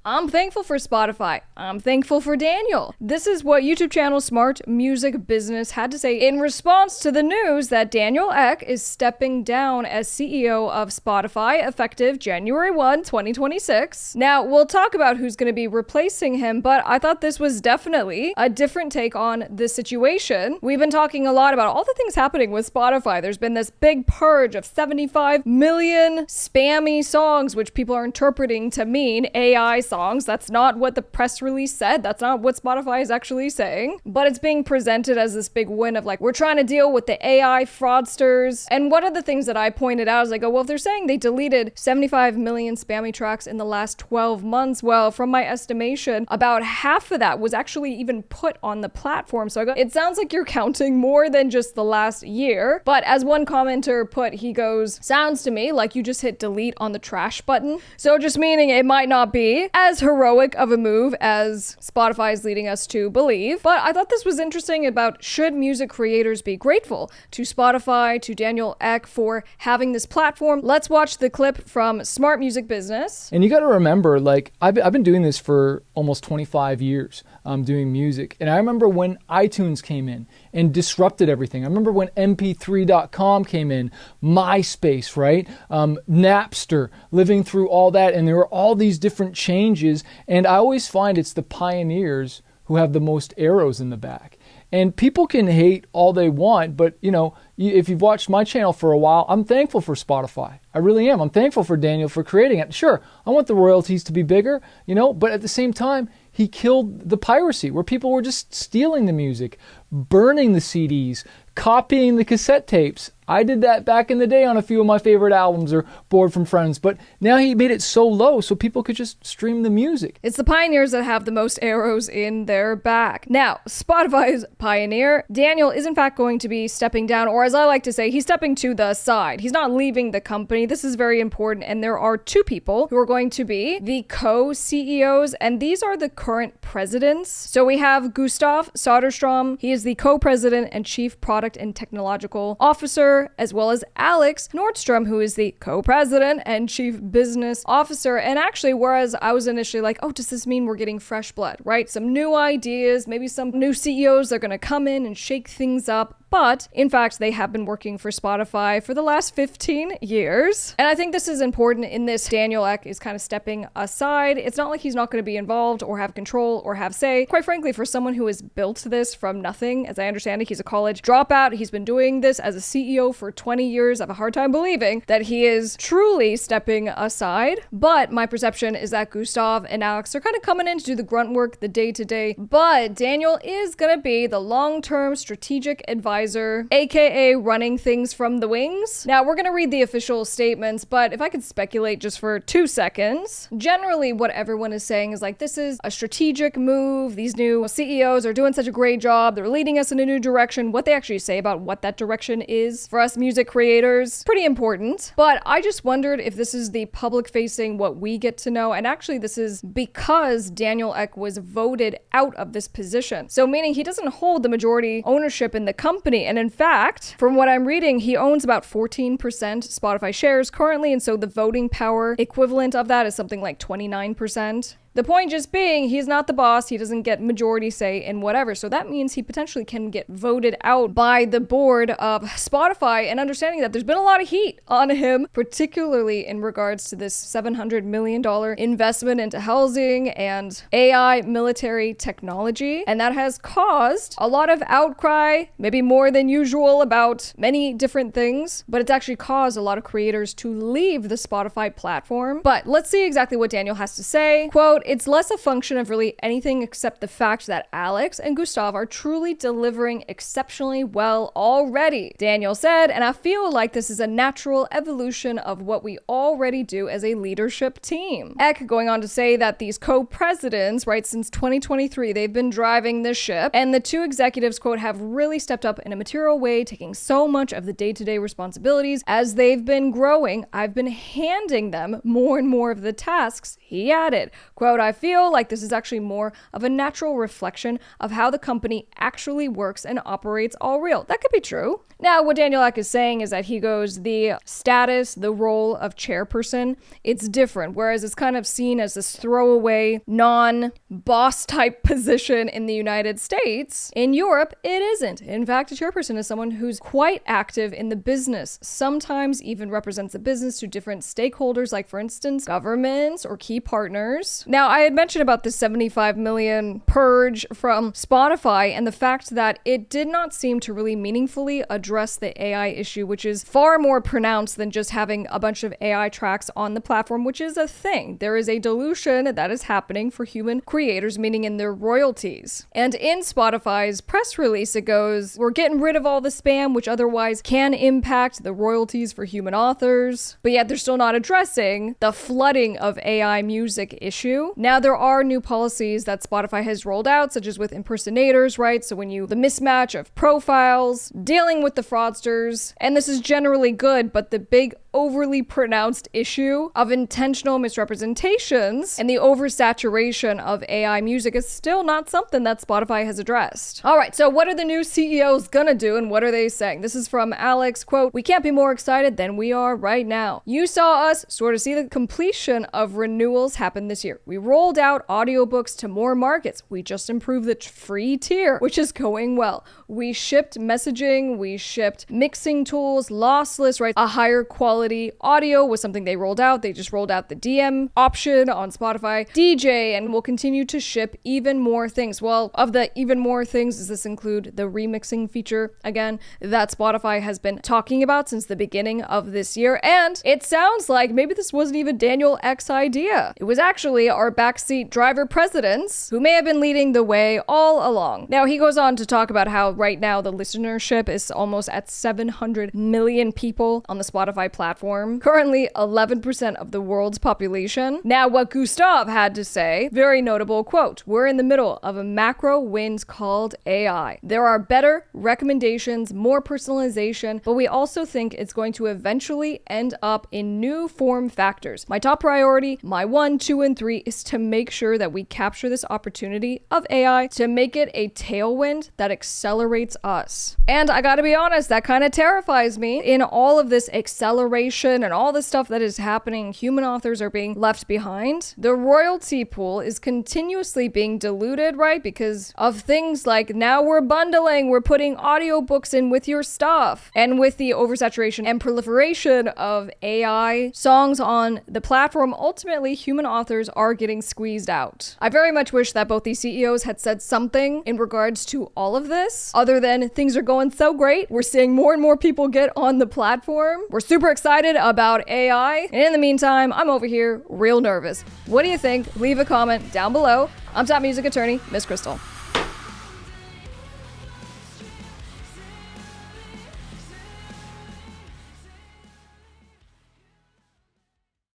I'm thankful for Spotify. I'm thankful for Daniel. This is what YouTube channel Smart Music Business had to say in response to the news that Daniel Ek is stepping down as CEO of Spotify effective January 1, 2026. Now, we'll talk about who's going to be replacing him, but I thought this was definitely a different take on this situation. We've been talking a lot about all the things happening with Spotify. There's been this big purge of 75 million spammy songs, which people are interpreting to mean AI songs. That's not what the press release said. That's not what Spotify is actually saying. But it's being presented as this big win of like, we're trying to deal with the AI fraudsters. And one of the things that I pointed out is like, oh, well, if they're saying they deleted 75 million spammy tracks in the last 12 months, well, from my estimation, about half of that was actually even put on the platform. So I go, it sounds like you're counting more than just the last year. But as one commenter put, he goes, sounds to me like you just hit delete on the trash button. So just meaning it might not be as heroic of a move as Spotify is leading us to believe. But I thought this was interesting about should music creators be grateful to Spotify, to Daniel Ek for having this platform. Let's watch the clip from Smart Music Business. And you got to remember, like, I've been doing this for almost 25 years, doing music. And I remember when iTunes came in and disrupted everything. I remember when MP3.com came in, MySpace, right? Napster, living through all that. And there were all these different changes. And I always find it's the pioneers who have the most arrows in the back. And people can hate all they want, but you know, if you've watched my channel for a while, I'm thankful for Spotify. I really am. I'm thankful for Daniel for creating it. Sure, I want the royalties to be bigger, you know, but at the same time, he killed the piracy where people were just stealing the music, burning the CDs, copying the cassette tapes. I did that back in the day on a few of my favorite albums or borrowed from friends, but now he made it so low so people could just stream the music. It's the pioneers that have the most arrows in their back. Now, Spotify's pioneer, Daniel, is in fact going to be stepping down, or as I like to say, he's stepping to the side. He's not leaving the company. This is very important, and there are two people who are going to be the co-CEOs, and these are the current presidents. So we have Gustav Söderström. He is the co-president and chief product and technological officer, as well as Alex Norström, who is the co-president and chief business officer. And actually, whereas I was initially like, oh, does this mean we're getting fresh blood, right? Some new ideas, maybe some new CEOs, they're going to come in and shake things up. But in fact, they have been working for Spotify for the last 15 years. And I think this is important in this. Daniel Ek is kind of stepping aside. It's not like he's not going to be involved or have control or have say. Quite frankly, for someone who has built this from nothing, as I understand it, he's a college dropout. He's been doing this as a CEO for 20 years. I have a hard time believing that he is truly stepping aside. But my perception is that Gustav and Alex are kind of coming in to do the grunt work, the day-to-day. But Daniel is going to be the long-term strategic advisor, aka running things from the wings. Now, we're going to read the official statements, but if I could speculate just for 2 seconds, generally what everyone is saying is like, this is a strategic move. These new CEOs are doing such a great job. They're leading us in a new direction. What they actually say about what that direction is for us music creators, pretty important. But I just wondered if this is the public facing what we get to know. And actually, this is because Daniel Ek was voted out of this position. So meaning he doesn't hold the majority ownership in the company. And in fact, from what I'm reading, he owns about 14% Spotify shares currently. And so the voting power equivalent of that is something like 29%. The point just being, he's not the boss. He doesn't get majority say in whatever. So that means he potentially can get voted out by the board of Spotify, and understanding that there's been a lot of heat on him, particularly in regards to this $700 million investment into Helsing and AI military technology. And that has caused a lot of outcry, maybe more than usual, about many different things, but it's actually caused a lot of creators to leave the Spotify platform. But let's see exactly what Daniel has to say. Quote, "It's less a function of really anything except the fact that Alex and Gustav are truly delivering exceptionally well already," Daniel said, "and I feel like this is a natural evolution of what we already do as a leadership team." Ek going on to say that these co-presidents, right, since 2023, they've been driving this ship, and the two executives, quote, "have really stepped up in a material way, taking so much of the day-to-day responsibilities as they've been growing. I've been handing them more and more of the tasks," he added. Quote, quote, "I feel like this is actually more of a natural reflection of how the company actually works and operates all real." That could be true. Now, what Daniel Ek is saying is that he goes, the status, the role of chairperson, it's different. Whereas it's kind of seen as this throwaway, non-boss type position in the United States, in Europe, it isn't. In fact, a chairperson is someone who's quite active in the business, sometimes even represents the business to different stakeholders, like for instance, governments or key partners. Now, I had mentioned about the 75 million purge from Spotify and the fact that it did not seem to really meaningfully address the AI issue, which is far more pronounced than just having a bunch of AI tracks on the platform, which is a thing. There is a dilution that is happening for human creators, meaning in their royalties. And in Spotify's press release, it goes, "We're getting rid of all the spam, which otherwise can impact the royalties for human authors." But yet they're still not addressing the flooding of AI music issue. Now, there are new policies that Spotify has rolled out, such as with impersonators, right? So the mismatch of profiles, dealing with the fraudsters, and this is generally good, but the big overly pronounced issue of intentional misrepresentations and the oversaturation of AI music is still not something that Spotify has addressed. All right, so what are the new CEOs gonna do and what are they saying? This is from Alex, quote, "We can't be more excited than we are right now. You saw us sort of see the completion of renewals happen this year. We rolled out audiobooks to more markets. We just improved the free tier, which is going well. We shipped messaging, we shipped mixing tools, lossless, right? A higher quality audio was something they rolled out. They just rolled out the DM option on Spotify, DJ, and will continue to ship even more things." Well, of the even more things, does this include the remixing feature, again, that Spotify has been talking about since the beginning of this year? And it sounds like maybe this wasn't even Daniel Ek's idea. It was actually our backseat driver presidents who may have been leading the way all along. Now, he goes on to talk about how right now the listenership is almost at 700 million people on the Spotify platform. Currently 11% of the world's population. Now, what Gustav had to say, very notable quote, "We're in the middle of a macro wind called AI. There are better recommendations, more personalization, but we also think it's going to eventually end up in new form factors. My top priority, my 1, 2, and 3 is to make sure that we capture this opportunity of AI to make it a tailwind that accelerates us." And I gotta be honest, that kind of terrifies me. In all of this acceleration and all the stuff that is happening, human authors are being left behind. The royalty pool is continuously being diluted, right? Because of things like now we're bundling, we're putting audiobooks in with your stuff. And with the oversaturation and proliferation of AI songs on the platform, ultimately human authors are getting squeezed out. I very much wish that both these CEOs had said something in regards to all of this, other than things are going so great. We're seeing more and more people get on the platform. We're super excited about AI. And in the meantime, I'm over here real nervous. What do you think? Leave a comment down below. I'm top music attorney, Miss Krystle.